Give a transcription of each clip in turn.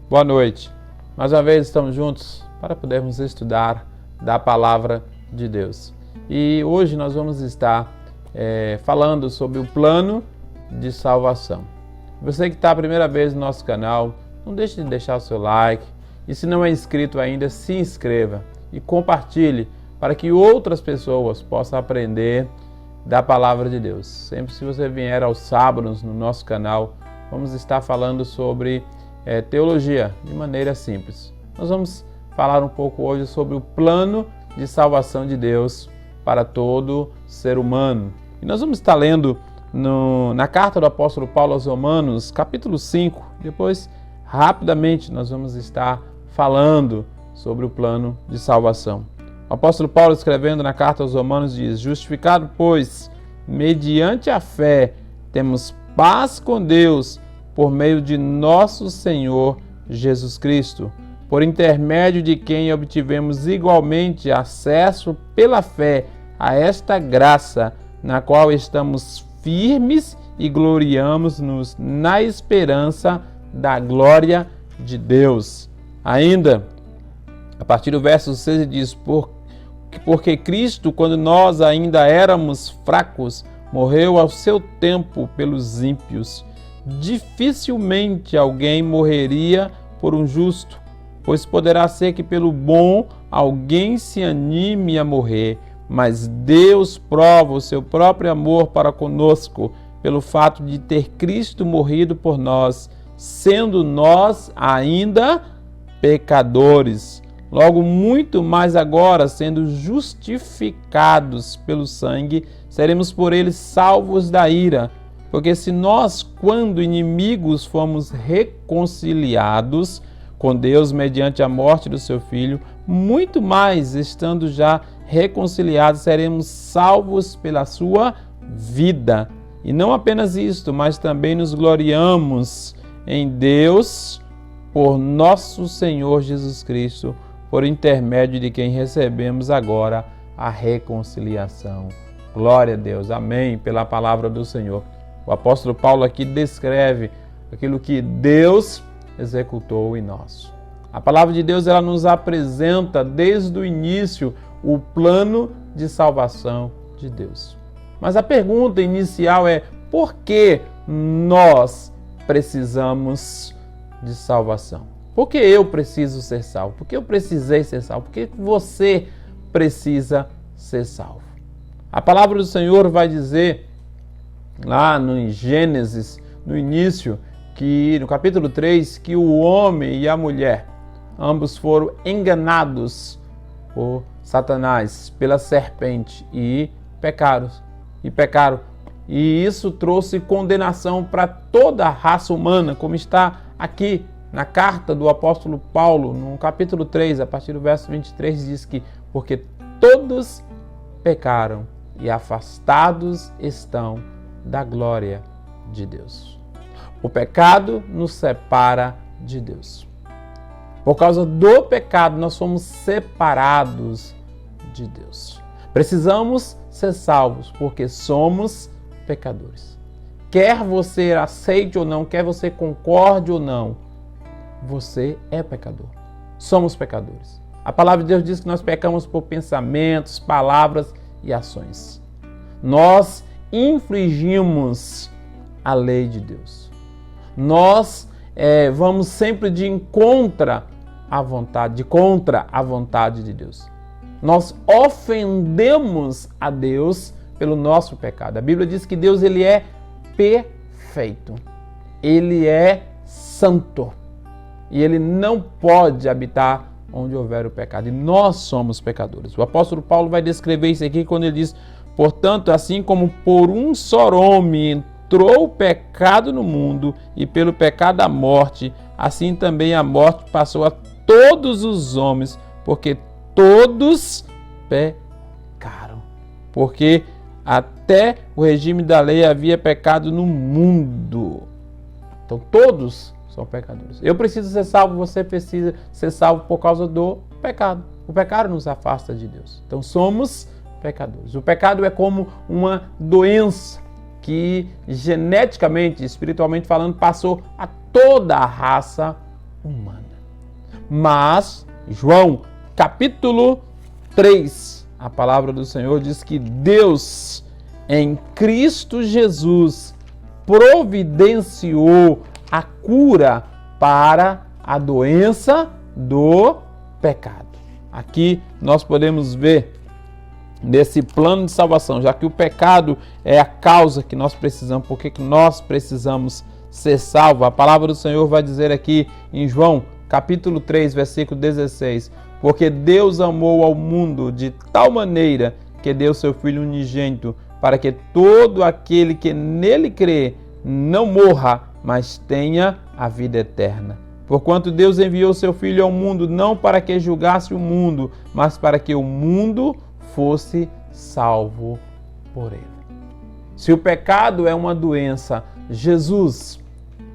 Boa noite. Mais uma vez estamos juntos para podermos estudar da Palavra de Deus. E hoje nós vamos estar falando sobre o plano de salvação. Você que está a primeira vez no nosso canal, não deixe de deixar o seu like. E se não é inscrito ainda, se inscreva e compartilhe para que outras pessoas possam aprender da Palavra de Deus. Sempre se você vier aos sábados no nosso canal, vamos estar falando sobre teologia de maneira simples. Nós vamos falar um pouco hoje sobre o plano de salvação de Deus para todo ser humano. E nós vamos estar lendo na carta do apóstolo Paulo aos Romanos, capítulo 5. Depois, rapidamente, nós vamos estar falando sobre o plano de salvação. O apóstolo Paulo, escrevendo na carta aos Romanos, diz: justificado, pois, mediante a fé, temos paz com Deus, por meio de nosso Senhor Jesus Cristo, por intermédio de quem obtivemos igualmente acesso pela fé a esta graça, na qual estamos firmes e gloriamos-nos na esperança da glória de Deus. Ainda, a partir do verso 6 diz: porque Cristo, quando nós ainda éramos fracos, morreu ao seu tempo pelos ímpios. Dificilmente alguém morreria por um justo, pois poderá ser que pelo bom alguém se anime a morrer, mas Deus prova o seu próprio amor para conosco, pelo fato de ter Cristo morrido por nós, sendo nós ainda pecadores. Logo, muito mais agora, sendo justificados pelo sangue, seremos por ele salvos da ira. Porque se nós, quando inimigos, fomos reconciliados com Deus mediante a morte do seu Filho, muito mais, estando já reconciliados, seremos salvos pela sua vida. E não apenas isto, mas também nos gloriamos em Deus por nosso Senhor Jesus Cristo, por intermédio de quem recebemos agora a reconciliação. Glória a Deus. Amém. Pela palavra do Senhor. O apóstolo Paulo aqui descreve aquilo que Deus executou em nós. A palavra de Deus, ela nos apresenta desde o início o plano de salvação de Deus. Mas a pergunta inicial é: por que nós precisamos de salvação? Por que eu preciso ser salvo? Por que eu precisei ser salvo? Por que você precisa ser salvo? A palavra do Senhor vai dizer lá no Gênesis, no início, que no capítulo 3, que o homem e a mulher, ambos foram enganados por Satanás, pela serpente, e pecaram. E isso trouxe condenação para toda a raça humana, como está aqui na carta do apóstolo Paulo, no capítulo 3, a partir do verso 23, diz que porque todos pecaram e afastados estão da glória de Deus. O pecado nos separa de Deus. Por causa do pecado, nós somos separados de Deus. Precisamos ser salvos porque somos pecadores. Quer você aceite ou não, quer você concorde ou não, você é pecador. Somos pecadores. A palavra de Deus diz que nós pecamos por pensamentos, palavras e ações. Nós infringimos a lei de Deus. Nós vamos sempre contra a vontade de Deus. Nós ofendemos a Deus pelo nosso pecado. A Bíblia diz que Deus, ele é perfeito. Ele é santo. E ele não pode habitar onde houver o pecado. E nós somos pecadores. O apóstolo Paulo vai descrever isso aqui quando ele diz: portanto, assim como por um só homem entrou o pecado no mundo, e pelo pecado a morte, assim também a morte passou a todos os homens, porque todos pecaram. Porque até o regime da lei havia pecado no mundo. Então todos são pecadores. Eu preciso ser salvo, você precisa ser salvo por causa do pecado. O pecado nos afasta de Deus. Então somos pecadores. O pecado é como uma doença que geneticamente, espiritualmente falando, passou a toda a raça humana. Mas, João, capítulo 3, a palavra do Senhor diz que Deus, em Cristo Jesus, providenciou a cura para a doença do pecado. Aqui nós podemos ver nesse plano de salvação, já que o pecado é a causa que nós precisamos, porque nós precisamos ser salvos. A palavra do Senhor vai dizer aqui em João, capítulo 3, versículo 16, porque Deus amou ao mundo de tal maneira que deu seu Filho unigênito, para que todo aquele que nele crê não morra, mas tenha a vida eterna. Porquanto Deus enviou seu Filho ao mundo, não para que julgasse o mundo, mas para que o mundo fosse salvo por ele. Se o pecado é uma doença, Jesus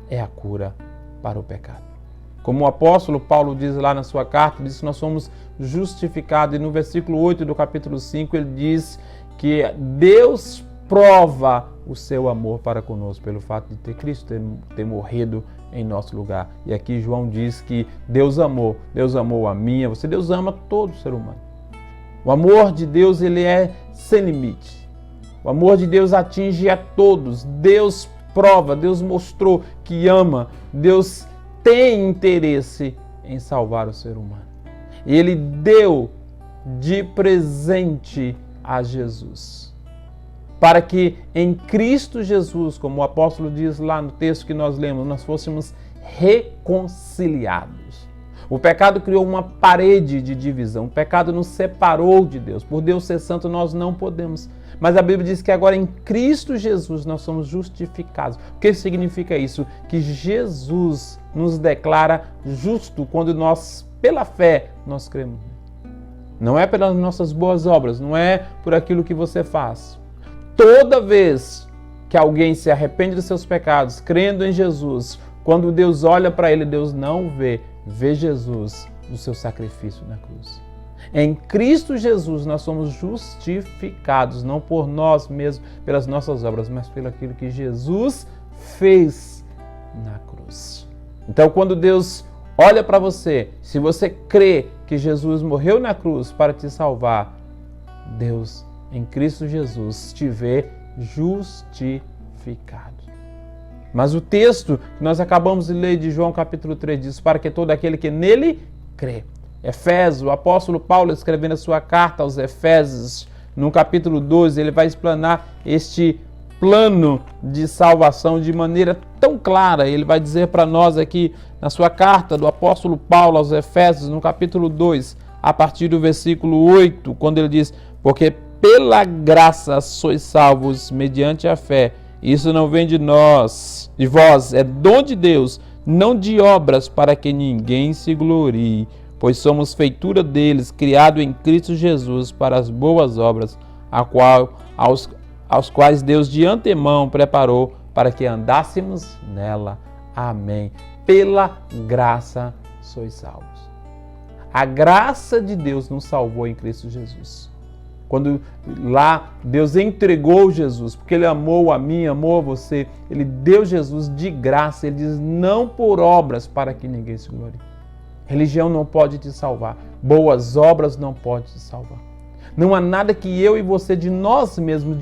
é a cura para o pecado. Como o apóstolo Paulo diz lá na sua carta, diz que nós somos justificados. E no versículo 8 do capítulo 5, ele diz que Deus prova o seu amor para conosco pelo fato de ter Cristo ter morrido em nosso lugar. E aqui João diz que Deus amou a mim, a você. Deus ama todo ser humano. O amor de Deus, ele é sem limite. O amor de Deus atinge a todos. Deus prova, Deus mostrou que ama. Deus tem interesse em salvar o ser humano. E ele deu de presente a Jesus, para que em Cristo Jesus, como o apóstolo diz lá no texto que nós lemos, nós fôssemos reconciliados. O pecado criou uma parede de divisão. O pecado nos separou de Deus. Por Deus ser santo, nós não podemos. Mas a Bíblia diz que agora em Cristo Jesus nós somos justificados. O que significa isso? Que Jesus nos declara justo quando nós, pela fé, nós cremos. Não é pelas nossas boas obras, não é por aquilo que você faz. Toda vez que alguém se arrepende dos seus pecados, crendo em Jesus, quando Deus olha para ele, Deus não vê Jesus no seu sacrifício na cruz. Em Cristo Jesus nós somos justificados, não por nós mesmos, pelas nossas obras, mas pelo aquilo que Jesus fez na cruz. Então, quando Deus olha para você, se você crê que Jesus morreu na cruz para te salvar, Deus, em Cristo Jesus, te vê justificado. Mas o texto que nós acabamos de ler de João capítulo 3 diz, para que todo aquele que nele crê. Efésios, o apóstolo Paulo escrevendo a sua carta aos Efésios, no capítulo 12, ele vai explanar este plano de salvação de maneira tão clara. Ele vai dizer para nós aqui, na sua carta do apóstolo Paulo aos Efésios, no capítulo 2, a partir do versículo 8, quando ele diz, porque pela graça sois salvos mediante a fé. Isso não vem de nós, de vós, é dom de Deus, não de obras, para que ninguém se glorie, pois somos feitura deles, criado em Cristo Jesus para as boas obras, aos quais Deus de antemão preparou para que andássemos nela. Amém. Pela graça sois salvos. A graça de Deus nos salvou em Cristo Jesus. Quando lá Deus entregou Jesus, porque Ele amou a mim, amou a você, Ele deu Jesus de graça, Ele diz, não por obras para que ninguém se glorie. Religião não pode te salvar, boas obras não podem te salvar. Não há nada que eu e você, de nós mesmos,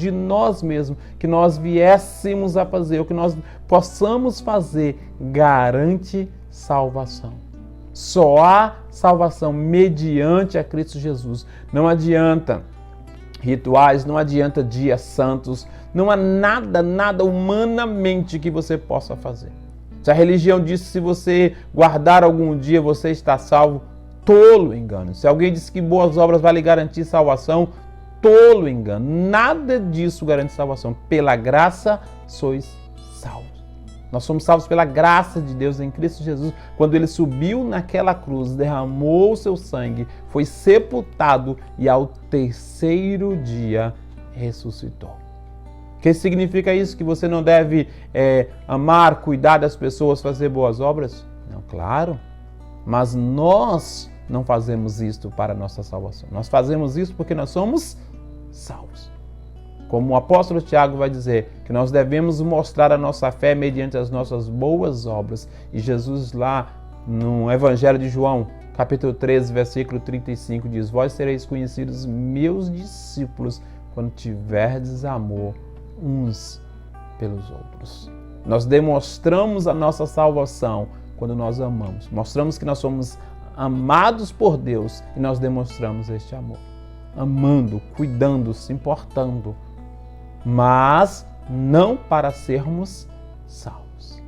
que nós viéssemos a fazer, ou que nós possamos fazer, garante salvação. Só há salvação mediante a Cristo Jesus. Não adianta rituais, não adianta dias santos, não há nada humanamente que você possa fazer. Se a religião diz que se você guardar algum dia você está salvo, tolo engano. Se alguém diz que boas obras vai lhe garantir salvação, tolo engano. Nada disso garante salvação. Pela graça sois salvos. Nós somos salvos pela graça de Deus em Cristo Jesus. Quando Ele subiu naquela cruz, derramou o seu sangue, foi sepultado e ao terceiro dia ressuscitou. O que significa isso? Que você não deve amar, cuidar das pessoas, fazer boas obras? Não, claro. Mas nós não fazemos isto para a nossa salvação. Nós fazemos isso porque nós somos salvos. Como o apóstolo Tiago vai dizer, que nós devemos mostrar a nossa fé mediante as nossas boas obras. E Jesus lá no Evangelho de João, capítulo 13, versículo 35 diz: vós sereis conhecidos meus discípulos quando tiverdes amor uns pelos outros. Nós demonstramos a nossa salvação quando nós amamos. Mostramos que nós somos amados por Deus e nós demonstramos este amor. Amando, cuidando, se importando, mas não para sermos salvos.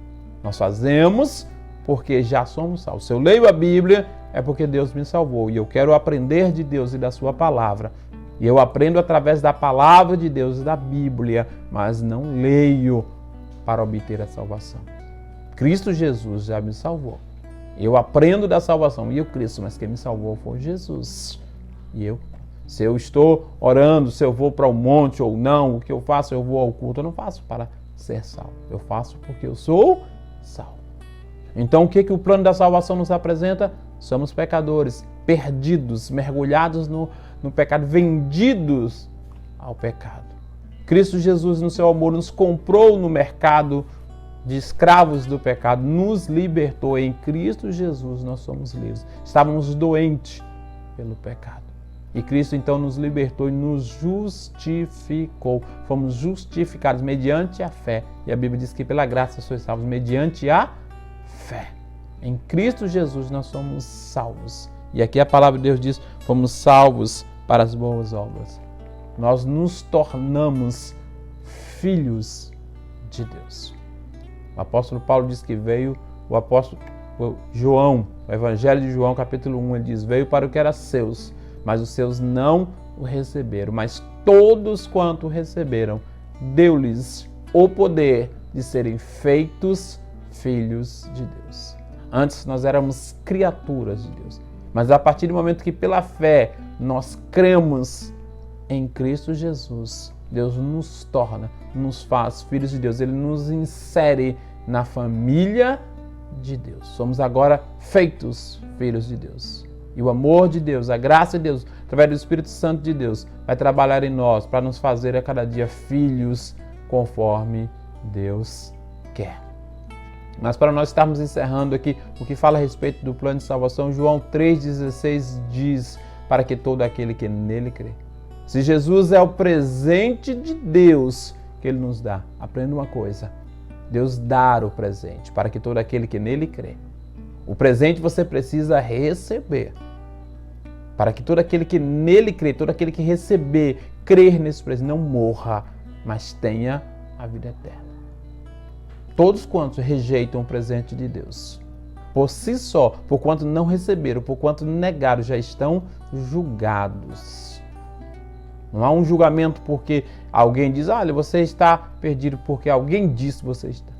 Nós fazemos porque já somos salvos. Se eu leio a Bíblia, é porque Deus me salvou e eu quero aprender de Deus e da sua palavra. E eu aprendo através da palavra de Deus e da Bíblia, mas não leio para obter a salvação. Cristo Jesus já me salvou. Eu aprendo da salvação e eu cresço, mas quem me salvou foi Jesus. Se eu estou orando, se eu vou para o monte ou não, o que eu faço, eu vou ao culto, eu não faço para ser salvo. Eu faço porque eu sou salvo. Então o que o plano da salvação nos apresenta? Somos pecadores, perdidos, mergulhados no pecado, vendidos ao pecado. Cristo Jesus, no seu amor, nos comprou no mercado de escravos do pecado, nos libertou. Em Cristo Jesus nós somos livres. Estávamos doentes pelo pecado. E Cristo então nos libertou e nos justificou. Fomos justificados mediante a fé. E a Bíblia diz que pela graça sois salvos mediante a fé. Em Cristo Jesus nós somos salvos. E aqui a palavra de Deus diz: fomos salvos para as boas obras. Nós nos tornamos filhos de Deus. O apóstolo Paulo diz que veio, o apóstolo João, o Evangelho de João, capítulo 1, ele diz: veio para o que era seus, mas os seus não o receberam. Mas todos quanto receberam, deu-lhes o poder de serem feitos filhos de Deus. Antes nós éramos criaturas de Deus. Mas a partir do momento que pela fé nós cremos em Cristo Jesus, Deus nos torna, nos faz filhos de Deus. Ele nos insere na família de Deus. Somos agora feitos filhos de Deus. E o amor de Deus, a graça de Deus, através do Espírito Santo de Deus, vai trabalhar em nós para nos fazer a cada dia filhos conforme Deus quer. Mas para nós estarmos encerrando aqui o que fala a respeito do plano de salvação, João 3,16 diz: para que todo aquele que nele crê. Se Jesus é o presente de Deus que Ele nos dá, aprenda uma coisa: Deus dá o presente para que todo aquele que nele crê. O presente você precisa receber. Para que todo aquele que nele crê, todo aquele que receber, crer nesse presente, não morra, mas tenha a vida eterna. Todos quantos rejeitam o presente de Deus, por si só, por quanto não receberam, por quanto negaram, já estão julgados. Não há um julgamento porque alguém diz: olha, você está perdido, porque alguém disse que você está.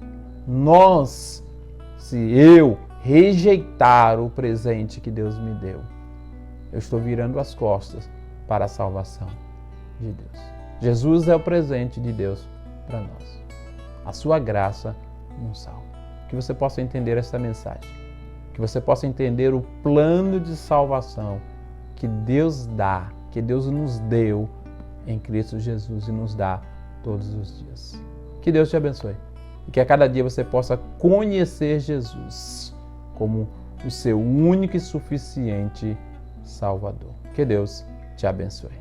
Se eu rejeitar o presente que Deus me deu, eu estou virando as costas para a salvação de Deus. Jesus é o presente de Deus para nós. A sua graça nos salva. Que você possa entender essa mensagem. Que você possa entender o plano de salvação que Deus dá, que Deus nos deu em Cristo Jesus e nos dá todos os dias. Que Deus te abençoe. E que a cada dia você possa conhecer Jesus como o seu único e suficiente Salvador. Que Deus te abençoe.